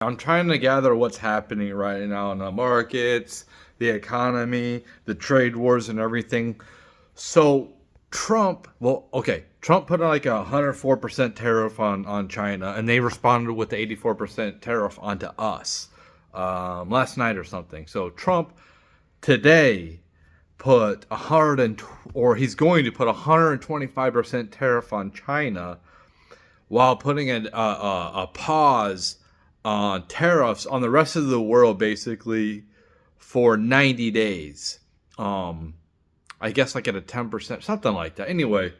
I'm trying to gather what's happening right now in the markets, the economy, the trade wars, and everything. So Trump put on like 104% tariff on China, and they responded with the 84% tariff onto us last night or something. So Trump today put or he's going to put 125% tariff on China while putting a pause on tariffs on the rest of the world basically for 90 days. Um, I guess like at a 10%, something like that. Anyway,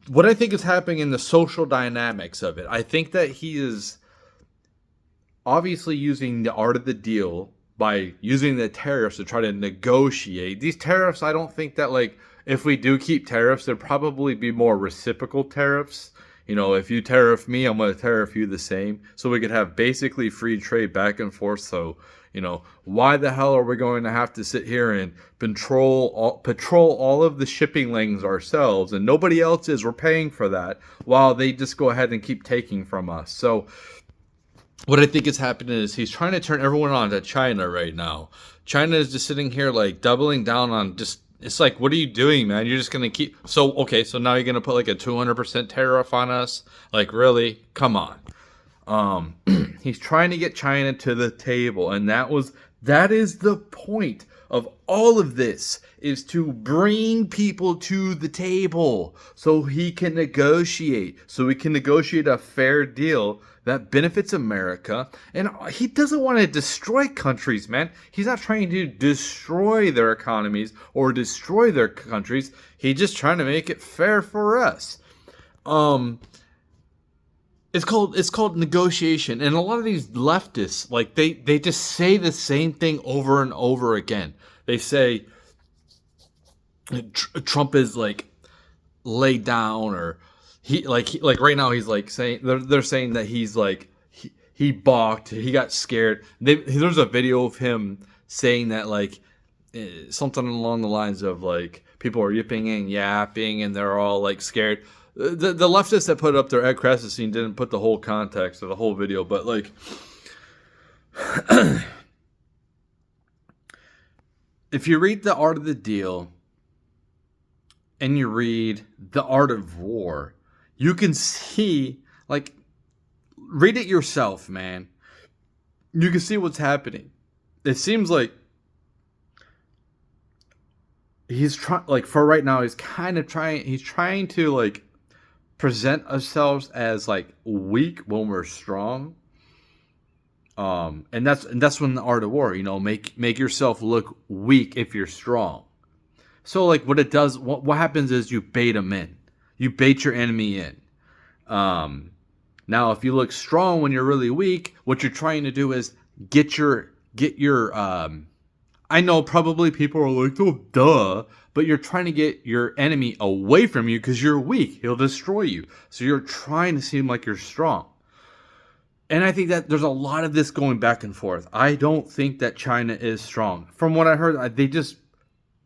what I think is happening in the social dynamics of it, I think that he is obviously using the art of the deal by using the tariffs to try to negotiate. These tariffs, I don't think that, like, if we do keep tariffs, there'd probably be more reciprocal tariffs. You know, if you tariff me, I'm going to tariff you the same. So we could have basically free trade back and forth. So, why the hell are we going to have to sit here and patrol all of the shipping lanes ourselves and nobody else is? We're paying for that while they just go ahead and keep taking from us. So what I think is happening is he's trying to turn everyone on to China right now. China is just sitting here like doubling down on just, it's like, what are you doing, man? You're just going to keep, so, okay, so now you're going to put like a 200% tariff on us? Like, really? Come on. He's trying to get China to the table, and that is the point of all of this, is to bring people to the table so he can negotiate, a fair deal that benefits America. And he doesn't want to destroy countries, man. He's not trying to destroy their economies or destroy their countries. He's just trying to make it fair for us. It's called negotiation, and a lot of these leftists, like, they just say the same thing over and over again. They say Trump is like laid down, or he like right now he's like saying they're saying that he's like he balked, he got scared. There's a video of him saying that, like, something along the lines of like people are yipping and yapping and they're all like scared. The leftists that put up their Ed Krasinski didn't put the whole context of the whole video, but like, if you read The Art of the Deal and you read The Art of War, you can see, like, read it yourself, man. You can see what's happening. It seems like he's trying, like, for right now, he's trying to like present ourselves as like weak when we're strong. And that's when the art of war, make yourself look weak if you're strong. So like what it does, what happens is you bait them in. You bait your enemy in. Now if you look strong when you're really weak, what you're trying to do is get your I know probably people are like, oh, duh, but you're trying to get your enemy away from you because you're weak. He'll destroy you. So you're trying to seem like you're strong. And I think that there's a lot of this going back and forth. I don't think that China is strong. From what I heard,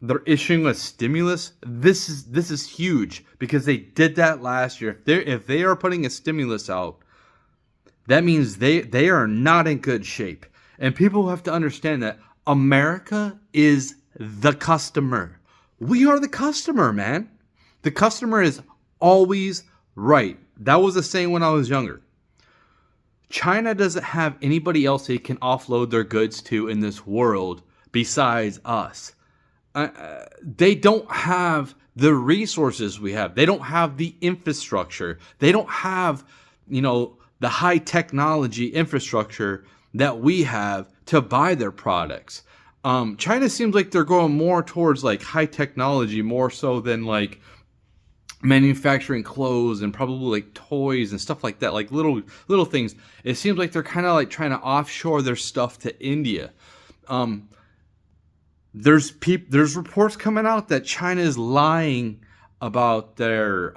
they're issuing a stimulus. This is huge because they did that last year. If they are putting a stimulus out, that means they are not in good shape. And people have to understand that America is the customer. We are the customer, man. The customer is always right. That was the saying when I was younger. China doesn't have anybody else they can offload their goods to in this world besides us. They don't have the resources we have. They don't have the infrastructure. They don't have, the high technology infrastructure that we have to buy their products. China seems like they're going more towards like high technology, more so than like manufacturing clothes and probably like toys and stuff like that, like little things. It seems like they're kind of like trying to offshore their stuff to India. There's reports coming out that China is lying about their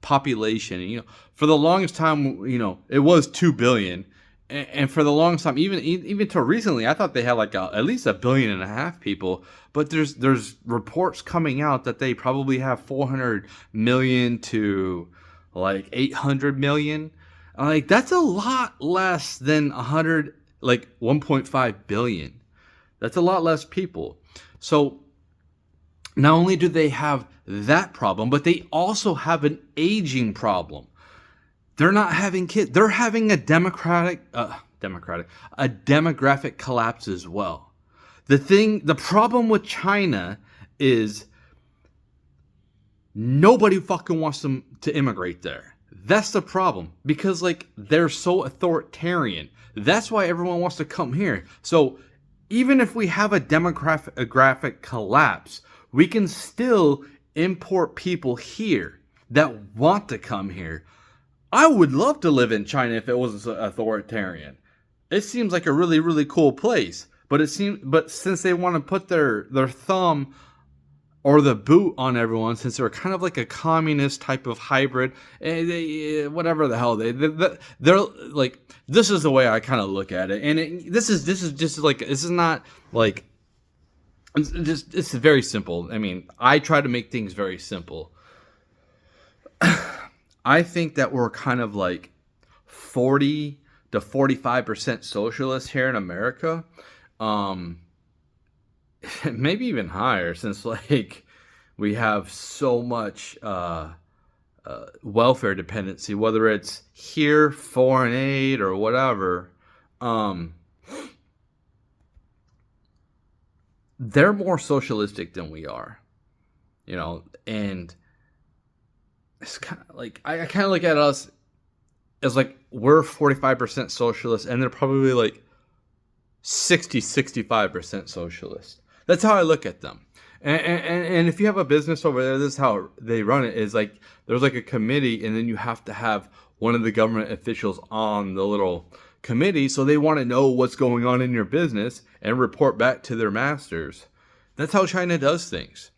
population. For the longest time, it was 2 billion. And for the longest time, even till recently, I thought they had like at least 1.5 billion people. But there's reports coming out that they probably have 400 million to like 800 million. Like, that's a lot less than 100, like 1.5 billion. That's a lot less people. So not only do they have that problem, but they also have an aging problem. They're not having kids. They're having a demographic collapse as well. The problem with China is nobody fucking wants them to immigrate there. That's the problem, because like they're so authoritarian. That's why everyone wants to come here. So even if we have a demographic collapse, we can still import people here that want to come here. I would love to live in China if it wasn't authoritarian. It seems like a really, really cool place. But since they want to put their thumb or the boot on everyone, since they're kind of like a communist type of hybrid, whatever the hell they're like. This is the way I kind of look at it, and this is just like, this is not like, it's very simple. I mean, I try to make things very simple. I think that we're kind of like 40 to 45% socialist here in America. Maybe even higher, since like we have so much welfare dependency, whether it's here, foreign aid, or whatever. They're more socialistic than we are, and it's kind of like, I kind of look at us as like we're 45% socialist, and they're probably like 65% socialist. That's how I look at them. And if you have a business over there, this is how they run it, is like there's like a committee, and then you have to have one of the government officials on the little committee, so they want to know what's going on in your business and report back to their masters. That's how China does things.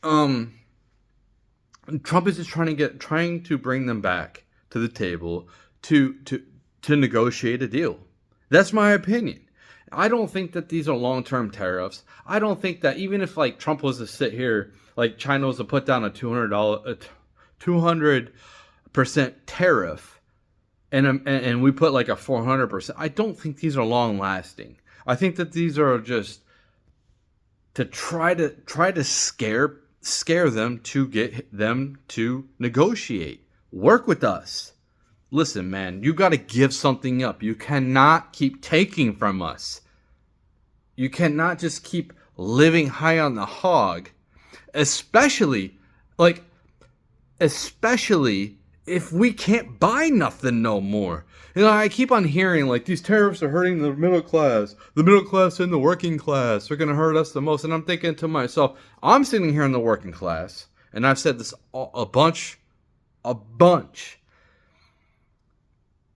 Trump is just trying to bring them back to the table to negotiate a deal. That's my opinion. I don't think that these are long-term tariffs. I don't think that even if like Trump was to sit here, like China was to put down a $200% tariff, and we put like a 400%. I don't think these are long-lasting. I think that these are just to try to scare them, to get them to negotiate. Work with us. Listen, man, you got to give something up. You cannot keep taking from us. You cannot just keep living high on the hog, especially if we can't buy nothing no more. I keep on hearing like these tariffs are hurting the middle class. The middle class and the working class are going to hurt us the most. And I'm thinking to myself, I'm sitting here in the working class, and I've said this a bunch.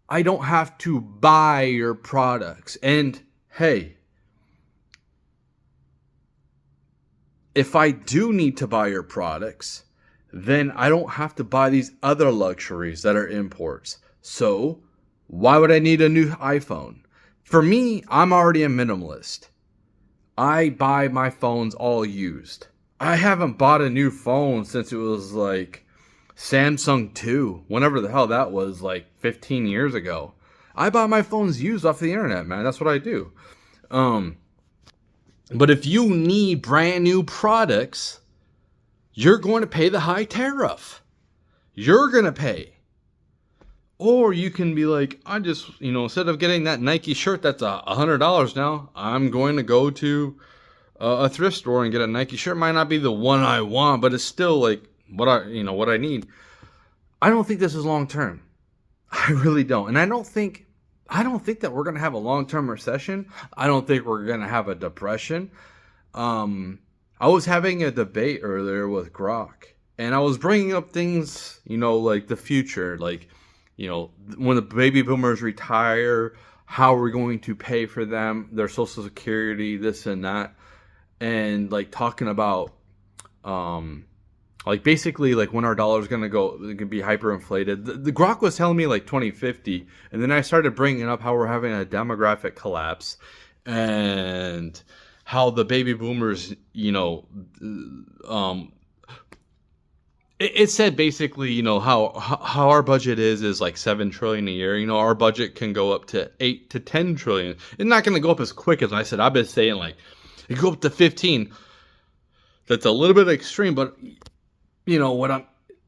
I don't have to buy your products. And hey, if I do need to buy your products, then I don't have to buy these other luxuries that are imports. So why would I need a new iPhone? For me, I'm already a minimalist. I buy my phones all used. I haven't bought a new phone since it was like Samsung 2, whenever the hell that was, like 15 years ago. I buy my phones used off the internet, man. That's what I do. But if you need brand new products, you're going to pay the high tariff. You're going to pay. Or you can be like, I just, instead of getting that Nike shirt that's $100 now, I'm going to go to a thrift store and get a Nike shirt. Might not be the one I want, but it's still like what I need. I don't think this is long term. I really don't. And I don't think that we're going to have a long-term recession. I don't think we're going to have a depression. I was having a debate earlier with Grok, and I was bringing up things, like the future, like, when the baby boomers retire, how are we going to pay for them, their Social Security, this and that, and like talking about, like basically like when our dollar's gonna be hyperinflated. The Grok was telling me like 2050, and then I started bringing up how we're having a demographic collapse, and how the baby boomers, it said basically, how our budget is like 7 trillion a year. Our budget can go up to 8 to 10 trillion. It's not going to go up as quick as I said. I've been saying like it go up to 15. That's a little bit extreme, but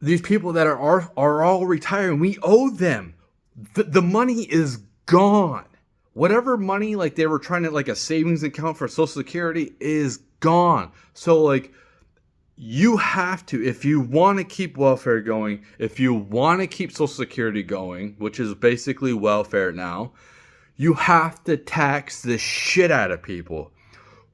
these people that are all retiring, we owe them. The money is gone. Whatever money like they were trying to like a savings account for Social Security is gone. So like you have to, if you want to keep welfare going, if you want to keep Social Security going, which is basically welfare now, you have to tax the shit out of people.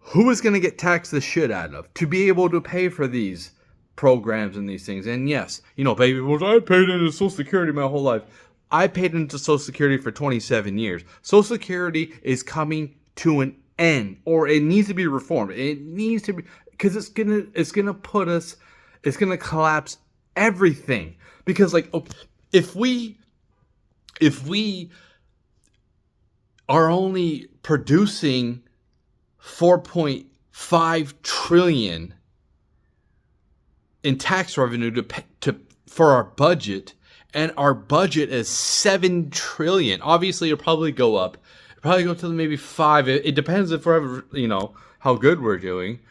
Who is going to get taxed the shit out of to be able to pay for these programs and these things? And yes, baby boomers, I paid into Social Security my whole life. I paid into Social Security for 27 years. Social Security is coming to an end, or it needs to be reformed. It needs to be, because it's gonna collapse everything. Because like, if we are only producing 4.5 trillion in tax revenue for our budget, and our budget is 7 trillion. Obviously, it'll probably go up. It'll probably go to maybe 5. It depends if we're ever, how good we're doing.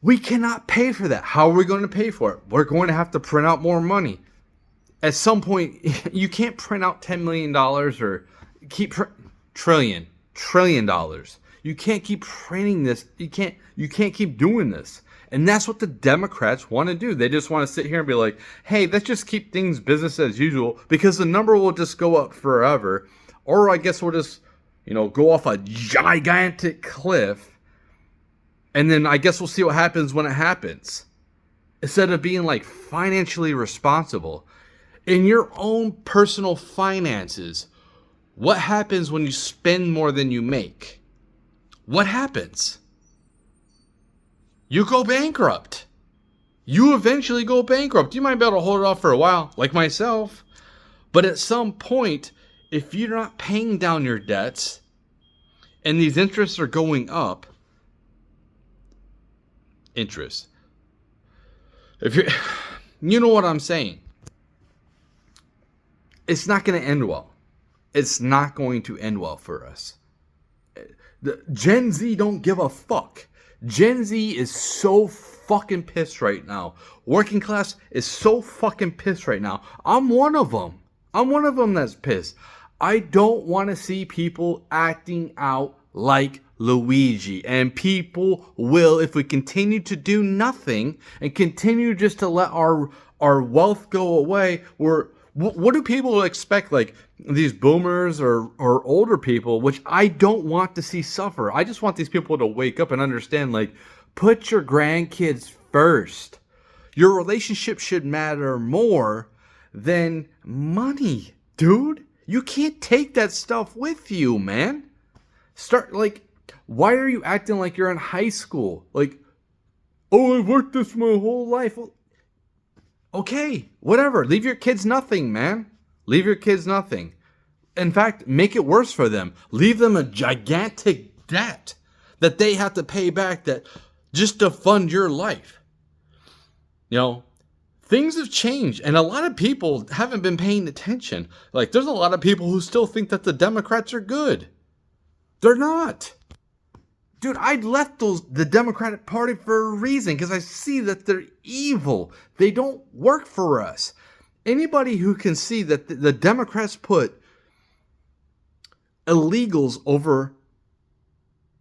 We cannot pay for that. How are we going to pay for it? We're going to have to print out more money. At some point, you can't print out $10 million or keep trillion dollars. You can't keep printing this. You can't keep doing this. And that's what the Democrats want to do. They just want to sit here and be like, hey, let's just keep things business as usual, because the number will just go up forever. Or I guess we'll just, go off a gigantic cliff. And then I guess we'll see what happens when it happens. Instead of being like financially responsible in your own personal finances, what happens when you spend more than you make? What happens? You go bankrupt. You eventually go bankrupt. You might be able to hold it off for a while, like myself. But at some point, if you're not paying down your debts and these interests are going up, if you're, you know what I'm saying? It's not going to end well. It's not going to end well for us. The Gen Z don't give a fuck. Gen Z is so fucking pissed right now. Working class is so fucking pissed right now. I'm one of them. I'm one of them that's pissed. I don't want to see people acting out like Luigi. And people will, if we continue to do nothing and continue just to let our wealth go away. What do people expect? Like these boomers or older people, which I don't want to see suffer. I just want these people to wake up and understand, like, put your grandkids first. Your relationship should matter more than money, dude. You can't take that stuff with you, man. Why are you acting like you're in high school? Like, oh, I've worked this my whole life. Well, okay, whatever. Leave your kids nothing, man. Leave your kids nothing. In fact, make it worse for them. Leave them a gigantic debt that they have to pay back, that just to fund your life. Things have changed, and a lot of people haven't been paying attention. Like, there's a lot of people who still think that the Democrats are good. They're not. Dude, I left the Democratic Party for a reason, because I see that they're evil. They don't work for us. Anybody who can see that the Democrats put illegals over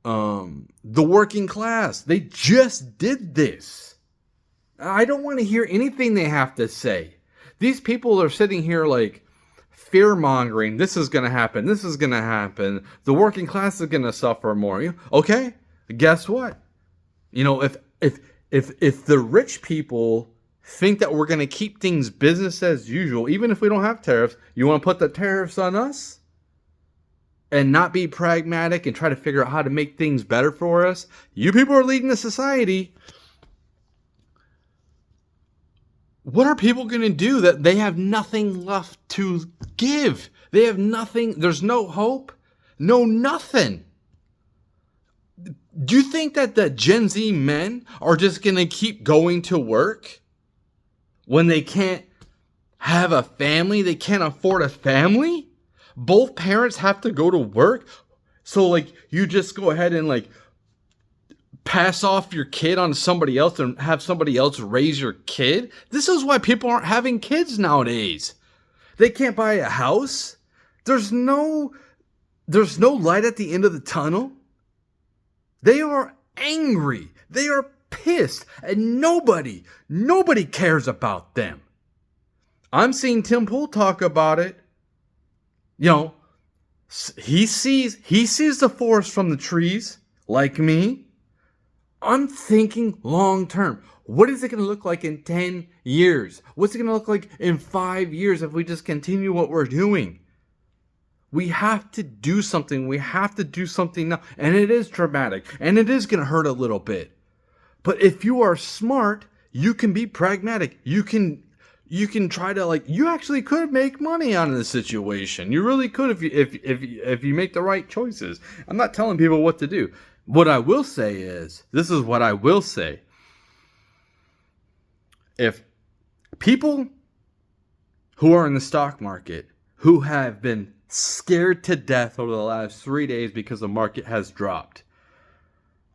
the working class. They just did this. I don't want to hear anything they have to say. These people are sitting here like fear-mongering. This is going to happen. This is going to happen. The working class is going to suffer more. Okay, guess what? If the rich people think that we're going to keep things business as usual, even if we don't have tariffs, you want to put the tariffs on us and not be pragmatic and try to figure out how to make things better for us? You people are leading the society. What are people going to do that they have nothing left to give? They have nothing. There's no hope. No nothing. Do you think that the Gen Z men are just going to keep going to work? when they can't have a family, they can't afford a family. Both parents have to go to work. So like you just go ahead and like pass off your kid on somebody else and have somebody else raise your kid. This is why people aren't having kids nowadays. They can't buy a house. There's no light at the end of the tunnel. They are angry. They are pissed. And nobody cares about them. I'm seeing Tim Pool talk about it. You know, he sees the forest from the trees, like me. I'm thinking long term. What is it going to look like in 10 years? What's it going to look like in 5 years if we just continue what we're doing? We have to do something. We have to do something now. And it is dramatic. And it is going to hurt a little bit. But if you are smart, you can be pragmatic. You can try to, like, you actually could make money out of this situation. You really could if you make the right choices. I'm not telling people what to do. What I will say is, this is what I will say. If people who are in the stock market, who have been scared to death over the last 3 days because the market has dropped,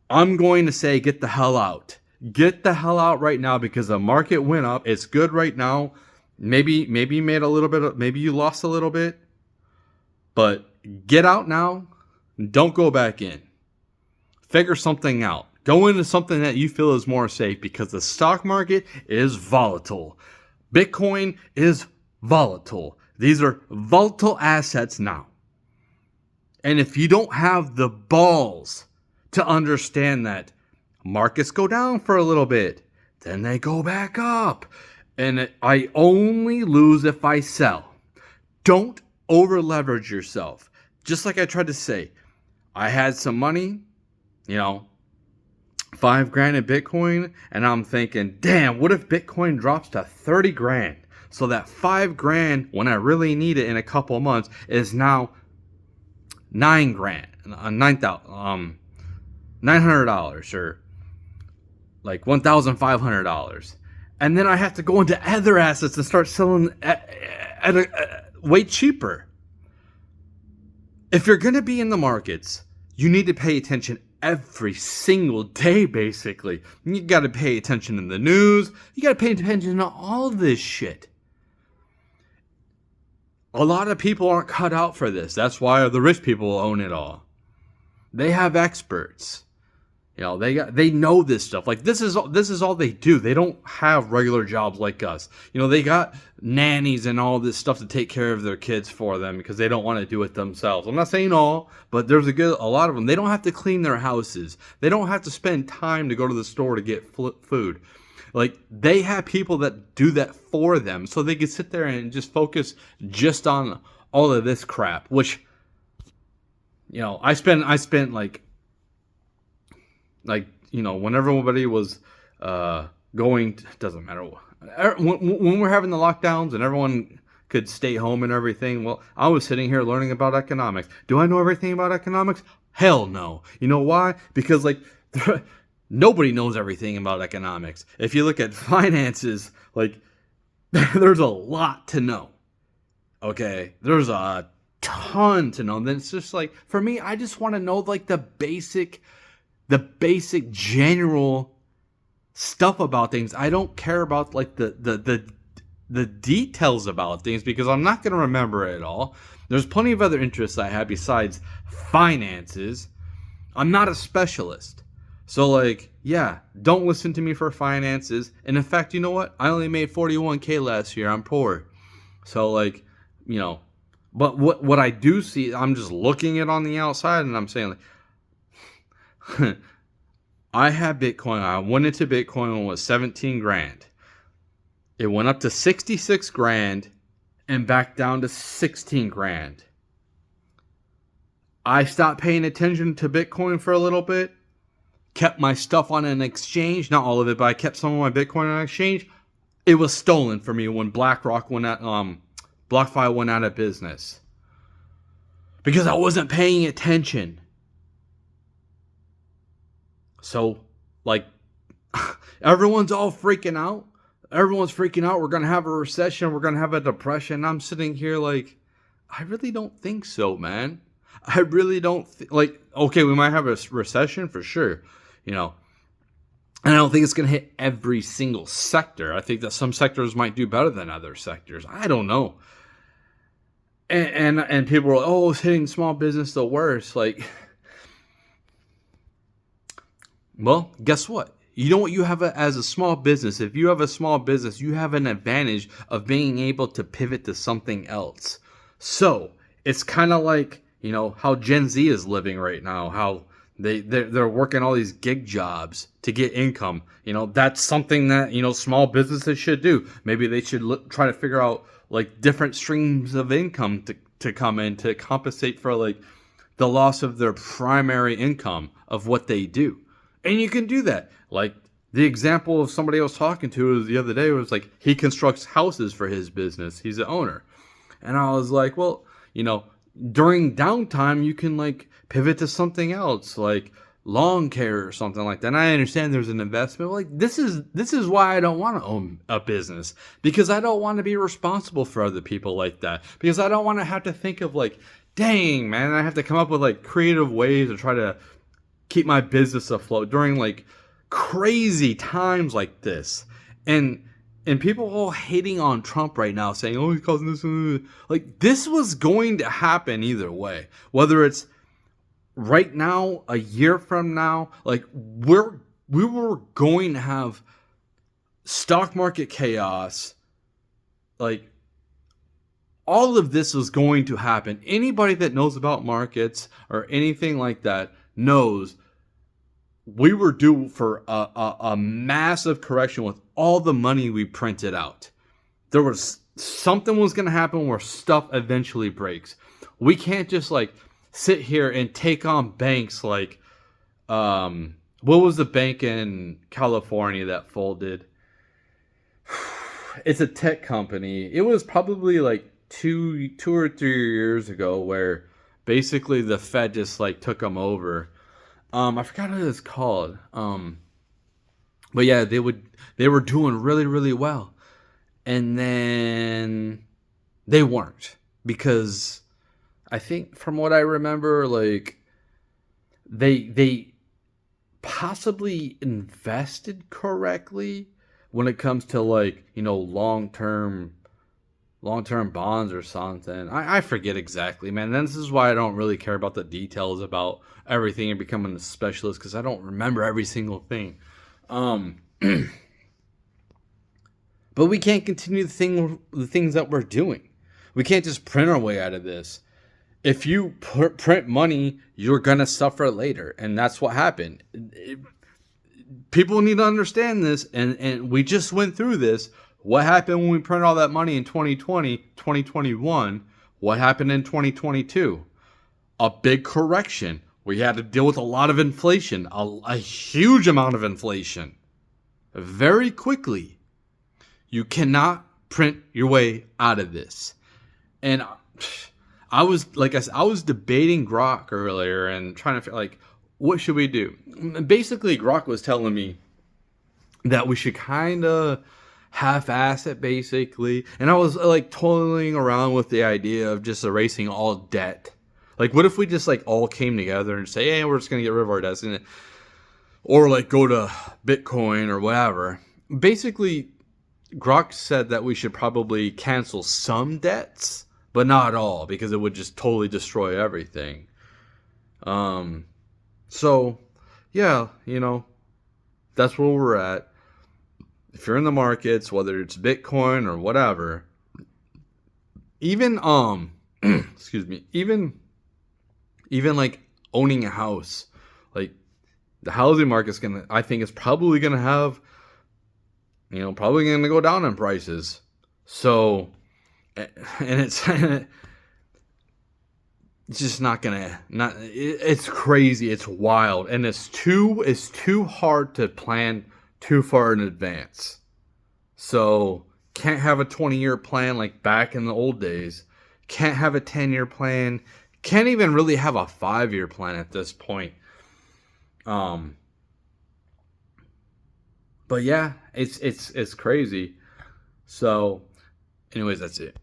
I'm going to say get the hell out. Get the hell out right now because the market went up. It's good right now. Maybe you made a little bit, maybe you lost a little bit. But get out now. Don't go back in. Figure something out. Go into something that you feel is more safe because the stock market is volatile. Bitcoin is volatile. These are volatile assets now. And if you don't have the balls to understand that markets go down for a little bit, then they go back up. And I only lose if I sell. Don't over leverage yourself. Just like I tried to say, I had some money, you know, $5,000 in Bitcoin, and I'm thinking, damn, what if Bitcoin drops to 30 grand? So that $5,000, when I really need it in a couple of months, is now $9,000, $900, or like $1,500. And then I have to go into other assets and start selling at a way cheaper. If you're going to be in the markets, you need to pay attention every single day, basically. You got to pay attention in the news. You got to pay attention to all this shit. A lot of people aren't cut out for this. That's why the rich people own it all. They have experts. You know, they know this stuff. Like this is all they do. They don't have regular jobs like us. You know, they got nannies and all this stuff to take care of their kids for them because they don't want to do it themselves. I'm not saying all, but there's a lot of them. They don't have to clean their houses. They don't have to spend time to go to the store to get food. Like they have people that do that for them, so they can sit there and just focus just on all of this crap. Which, you know, I spent like, you know, when everybody was going, doesn't matter. When we're having the lockdowns and everyone could stay home and everything, well, I was sitting here learning about economics. Do I know everything about economics? Hell no. You know why? Because, like, nobody knows everything about economics. If you look at finances, like, there's a lot to know. Okay? There's a ton to know. And then it's just like, for me, I just want to know, like, the basic general stuff about things. I don't care about like the details about things because I'm not going to remember it all. There's plenty of other interests I have besides finances. I'm not a specialist. So like, yeah, don't listen to me for finances. And in fact, you know what? I only made $41K last year. I'm poor. So like, you know, but what I do see, I'm just looking at on the outside and I'm saying like, I had Bitcoin. I went into Bitcoin when it was 17 grand. It went up to 66 grand and back down to 16 grand. I stopped paying attention to Bitcoin for a little bit. Kept my stuff on an exchange. Not all of it, but I kept some of my Bitcoin on an exchange. It was stolen from me when BlackRock went out, BlockFi went out of business. Because I wasn't paying attention. So, like, everyone's all freaking out Everyone's freaking out. We're going to have a recession. We're going to have a depression. I'm sitting here like, I really don't think so, man. I really don't like, okay, we might have a recession for sure, you know, and I don't think it's going to hit every single sector. I think that some sectors might do better than other sectors. I don't know. And people are like, oh, it's hitting small business the worst. Like, well, guess what? You know what you have as a small business? If you have a small business, you have an advantage of being able to pivot to something else. So it's kind of like, you know, how Gen Z is living right now, how they're working all these gig jobs to get income. You know, that's something that, you know, small businesses should do. Maybe they should try to figure out like different streams of income to come in to compensate for like the loss of their primary income of what they do. And you can do that. Like the example of somebody I was talking to the other day was like, he constructs houses for his business. He's an owner. And I was like, well, you know, during downtime, you can like pivot to something else, like lawn care or something like that. And I understand there's an investment. Like this is why I don't want to own a business, because I don't want to be responsible for other people like that, because I don't want to have to think of like, dang, man, I have to come up with like creative ways to try to keep my business afloat during like crazy times like this. And people all hating on Trump right now, saying, oh, he's causing this. Like, this was going to happen either way. Whether it's right now, a year from now, like, we were going to have stock market chaos. Like, all of this was going to happen. Anybody that knows about markets or anything like that knows we were due for a massive correction with all the money we printed out. There was something was going to happen where stuff eventually breaks. We can't just like sit here and take on banks like, what was the bank in California that folded? It's a tech company. It was probably like two or 3 years ago where basically the Fed just like took them over. I forgot what it's called. But yeah, they were doing really, really well. And then they weren't, because I think from what I remember, like they possibly invested correctly when it comes to like, you know, long-term bonds or something. I forget exactly, man. And this is why I don't really care about the details about everything and becoming a specialist, because I don't remember every single thing. But we can't continue the things that we're doing. We can't just print our way out of this. If you print money, you're gonna suffer later, and that's what happened. People need to understand this, and we just went through this. What happened when we printed all that money in 2020, 2021? What happened in 2022? A big correction. We had to deal with a lot of inflation, a huge amount of inflation, very quickly. You cannot print your way out of this. And I was debating Grok earlier and trying to figure, like, what should we do? Basically, Grok was telling me that we should kind of half-ass it, basically. And I was like toiling around with the idea of just erasing all debt. Like, what if we just like all came together and say, hey, we're just gonna get rid of our debts, or like go to Bitcoin or whatever. Basically, Grok said that we should probably cancel some debts, but not all, because it would just totally destroy everything. So yeah, you know, that's where we're at. If you're in the markets, whether it's Bitcoin or whatever, even excuse me, even like owning a house, like the housing market's I think it's probably gonna have, you know, probably gonna go down in prices. So, and it's just it's crazy, it's wild, and it's too hard to plan too far in advance. So can't have a 20-year plan like back in the old days. Can't have a 10-year plan. Can't even really have a 5-year plan at this point. But yeah, it's crazy. So, anyways, that's it.